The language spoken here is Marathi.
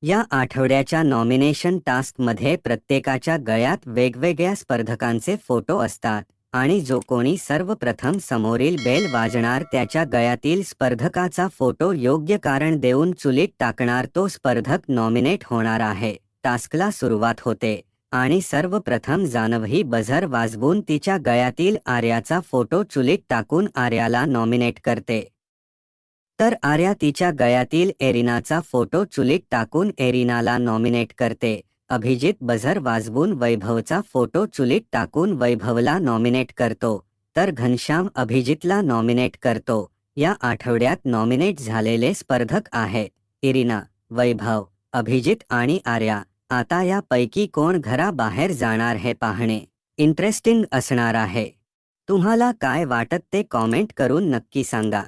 या आठवड्याच्या नॉमिनेशन टास्कमध्ये प्रत्येकाच्या गळ्यात वेगवेगळ्या स्पर्धकांचे फोटो असतात आणि जो कोणी सर्वप्रथम समोरील बेल वाजणार त्याच्या गळ्यातील स्पर्धकाचा फोटो योग्य कारण देऊन चुलीत टाकणार तो स्पर्धक नॉमिनेट होणार आहे। टास्कला सुरुवात होते आणि सर्वप्रथम जान्हवी बझर वाजवून तिच्या गळ्यातील आर्याचा फोटो चुलीत टाकून आर्याला नॉमिनेट करते। तर आर्या तिच्या गळ्यातील एरिनाचा फोटो चुलीत टाकून एरिनाला नॉमिनेट करते। अभिजित बझर वाजवून वैभवचा फोटो चुलीत टाकून वैभवला नॉमिनेट करतो, तर घनश्याम अभिजितला नॉमिनेट करतो। या आठवड्यात नॉमिनेट झालेले स्पर्धक आहेत इरिना, वैभव, अभिजित आणि आर्या। आता यापैकी कोण घराबाहेर जाणार हे पाहणे इंटरेस्टिंग असणार आहे। तुम्हाला काय वाटत ते कॉमेंट करून नक्की सांगा।